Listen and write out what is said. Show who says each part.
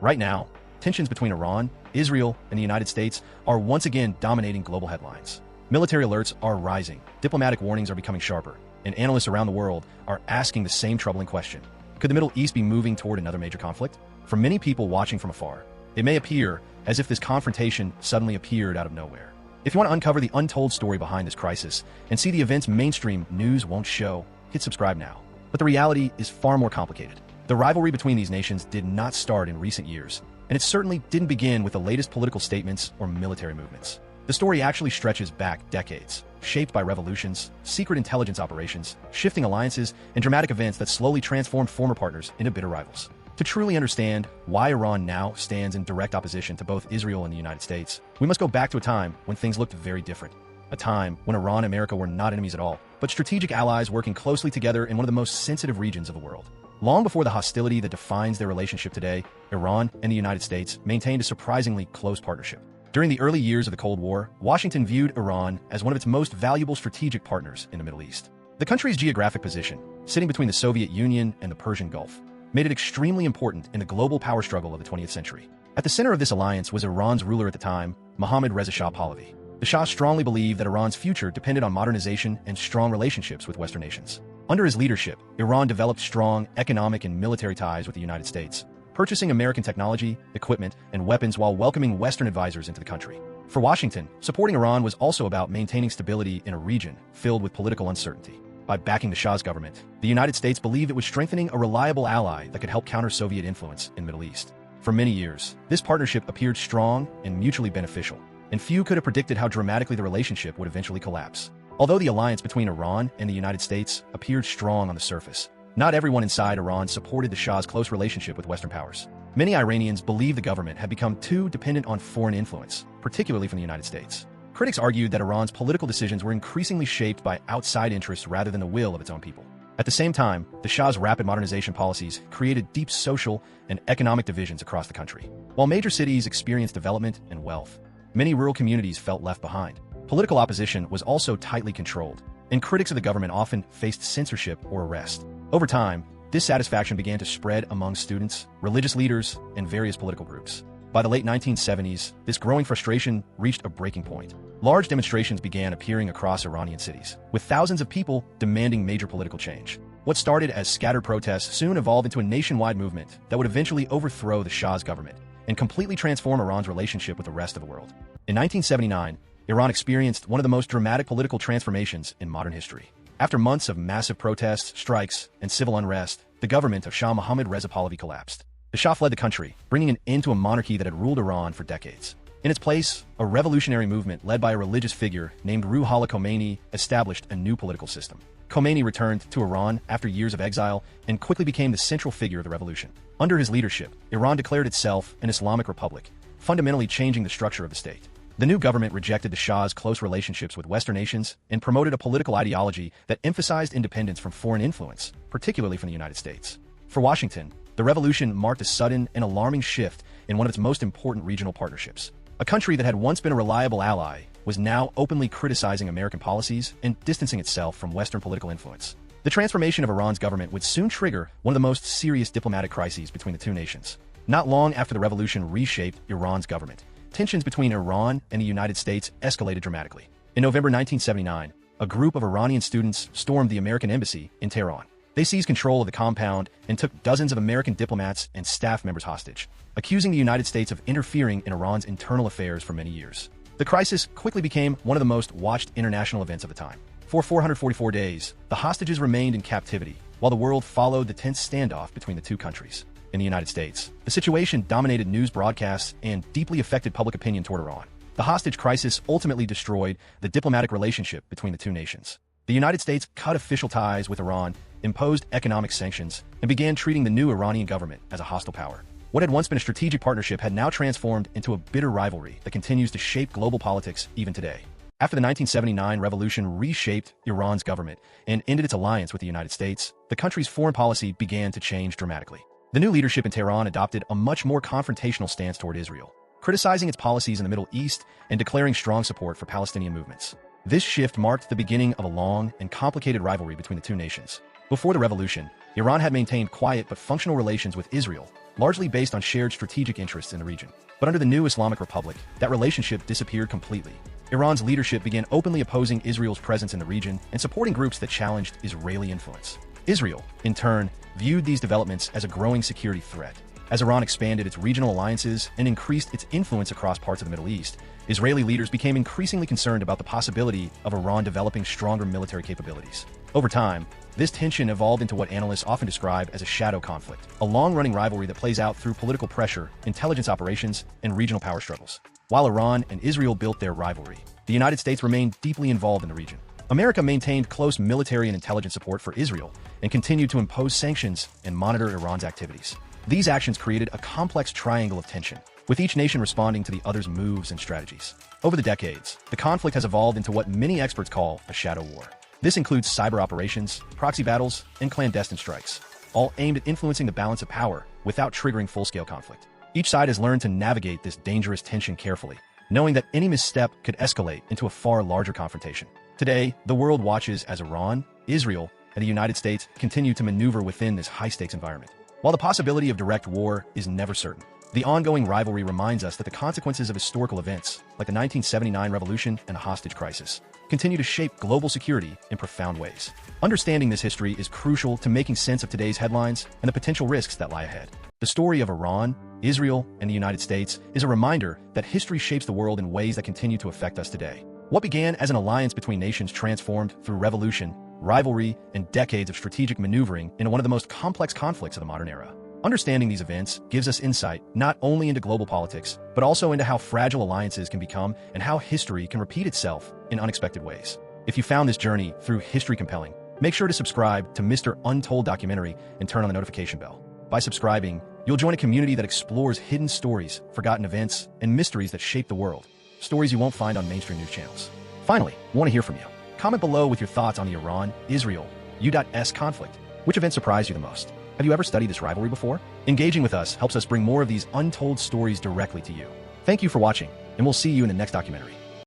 Speaker 1: Right now, tensions between Iran, Israel, and the United States are once again dominating global headlines. Military alerts are rising, diplomatic warnings are becoming sharper, and analysts around the world are asking the same troubling question. Could the Middle East be moving toward another major conflict? For many people watching from afar, it may appear as if this confrontation suddenly appeared out of nowhere. If you want to uncover the untold story behind this crisis and see the events mainstream news won't show, hit subscribe now. But the reality is far more complicated. The rivalry between these nations did not start in recent years, and it certainly didn't begin with the latest political statements or military movements. The story actually stretches back decades, shaped by revolutions, secret intelligence operations, shifting alliances, and dramatic events that slowly transformed former partners into bitter rivals. To truly understand why Iran now stands in direct opposition to both Israel and the United States, we must go back to a time when things looked very different. A time when Iran and America were not enemies at all, but strategic allies working closely together in one of the most sensitive regions of the world. Long before the hostility that defines their relationship today, Iran and the United States maintained a surprisingly close partnership. During the early years of the Cold War, Washington viewed Iran as one of its most valuable strategic partners in the Middle East. The country's geographic position, sitting between the Soviet Union and the Persian Gulf, made it extremely important in the global power struggle of the 20th century. At the center of this alliance was Iran's ruler at the time, Mohammad Reza Shah Pahlavi. The Shah strongly believed that Iran's future depended on modernization and strong relationships with Western nations. Under his leadership, Iran developed strong economic and military ties with the United States, purchasing American technology, equipment, and weapons while welcoming Western advisors into the country. For Washington, supporting Iran was also about maintaining stability in a region filled with political uncertainty. By backing the Shah's government, the United States believed it was strengthening a reliable ally that could help counter Soviet influence in the Middle East. For many years, this partnership appeared strong and mutually beneficial, and few could have predicted how dramatically the relationship would eventually collapse. Although the alliance between Iran and the United States appeared strong on the surface, not everyone inside Iran supported the Shah's close relationship with Western powers. Many Iranians believed the government had become too dependent on foreign influence, particularly from the United States. Critics argued that Iran's political decisions were increasingly shaped by outside interests rather than the will of its own people. At the same time, the Shah's rapid modernization policies created deep social and economic divisions across the country. While major cities experienced development and wealth, many rural communities felt left behind. Political opposition was also tightly controlled, and critics of the government often faced censorship or arrest. Over time, dissatisfaction began to spread among students, religious leaders, and various political groups. By the late 1970s, this growing frustration reached a breaking point. Large demonstrations began appearing across Iranian cities, with thousands of people demanding major political change. What started as scattered protests soon evolved into a nationwide movement that would eventually overthrow the Shah's government and completely transform Iran's relationship with the rest of the world. In 1979, Iran experienced one of the most dramatic political transformations in modern history. After months of massive protests, strikes, and civil unrest, the government of Shah Mohammad Reza Pahlavi collapsed. The Shah fled the country, bringing an end to a monarchy that had ruled Iran for decades. In its place, a revolutionary movement led by a religious figure named Ruhollah Khomeini established a new political system. Khomeini returned to Iran after years of exile and quickly became the central figure of the revolution. Under his leadership, Iran declared itself an Islamic republic, fundamentally changing the structure of the state. The new government rejected the Shah's close relationships with Western nations and promoted a political ideology that emphasized independence from foreign influence, particularly from the United States. For Washington, the revolution marked a sudden and alarming shift in one of its most important regional partnerships. A country that had once been a reliable ally was now openly criticizing American policies and distancing itself from Western political influence. The transformation of Iran's government would soon trigger one of the most serious diplomatic crises between the two nations. Not long after the revolution reshaped Iran's government, tensions between Iran and the United States escalated dramatically. In November 1979, a group of Iranian students stormed the American embassy in Tehran. They seized control of the compound and took dozens of American diplomats and staff members hostage, accusing the United States of interfering in Iran's internal affairs for many years. The crisis quickly became one of the most watched international events of the time. For 444 days, the hostages remained in captivity, while the world followed the tense standoff between the two countries. In the United States, the situation dominated news broadcasts and deeply affected public opinion toward Iran. The hostage crisis ultimately destroyed the diplomatic relationship between the two nations. The United States cut official ties with Iran, imposed economic sanctions, and began treating the new Iranian government as a hostile power. What had once been a strategic partnership had now transformed into a bitter rivalry that continues to shape global politics even today. After the 1979 revolution reshaped Iran's government and ended its alliance with the United States, the country's foreign policy began to change dramatically. The new leadership in Tehran adopted a much more confrontational stance toward Israel, criticizing its policies in the Middle East and declaring strong support for Palestinian movements. This shift marked the beginning of a long and complicated rivalry between the two nations. Before the revolution, Iran had maintained quiet but functional relations with Israel, largely based on shared strategic interests in the region. But under the new Islamic Republic, that relationship disappeared completely. Iran's leadership began openly opposing Israel's presence in the region and supporting groups that challenged Israeli influence. Israel, in turn, viewed these developments as a growing security threat. As Iran expanded its regional alliances and increased its influence across parts of the Middle East, Israeli leaders became increasingly concerned about the possibility of Iran developing stronger military capabilities. Over time, this tension evolved into what analysts often describe as a shadow conflict, a long-running rivalry that plays out through political pressure, intelligence operations, and regional power struggles. While Iran and Israel built their rivalry, the United States remained deeply involved in the region. America maintained close military and intelligence support for Israel and continued to impose sanctions and monitor Iran's activities. These actions created a complex triangle of tension, with each nation responding to the other's moves and strategies. Over the decades, the conflict has evolved into what many experts call a shadow war. This includes cyber operations, proxy battles, and clandestine strikes, all aimed at influencing the balance of power without triggering full-scale conflict. Each side has learned to navigate this dangerous tension carefully, knowing that any misstep could escalate into a far larger confrontation. Today, the world watches as Iran, Israel, and the United States continue to maneuver within this high-stakes environment. While the possibility of direct war is never certain, the ongoing rivalry reminds us that the consequences of historical events, like the 1979 revolution and the hostage crisis, continue to shape global security in profound ways. Understanding this history is crucial to making sense of today's headlines and the potential risks that lie ahead. The story of Iran, Israel, and the United States is a reminder that history shapes the world in ways that continue to affect us today. What began as an alliance between nations transformed through revolution, rivalry, and decades of strategic maneuvering into one of the most complex conflicts of the modern era. Understanding these events gives us insight not only into global politics, but also into how fragile alliances can become and how history can repeat itself in unexpected ways. If you found this journey through history compelling, make sure to subscribe to Mr. Untold documentary and turn on the notification bell. By subscribing, you'll join a community that explores hidden stories, forgotten events, and mysteries that shape the world. Stories you won't find on mainstream news channels. Finally, I want to hear from you. Comment below with your thoughts on the Iran-Israel U.S. conflict. Which event surprised you the most? Have you ever studied this rivalry before? Engaging with us helps us bring more of these untold stories directly to you. Thank you for watching, and we'll see you in the next documentary.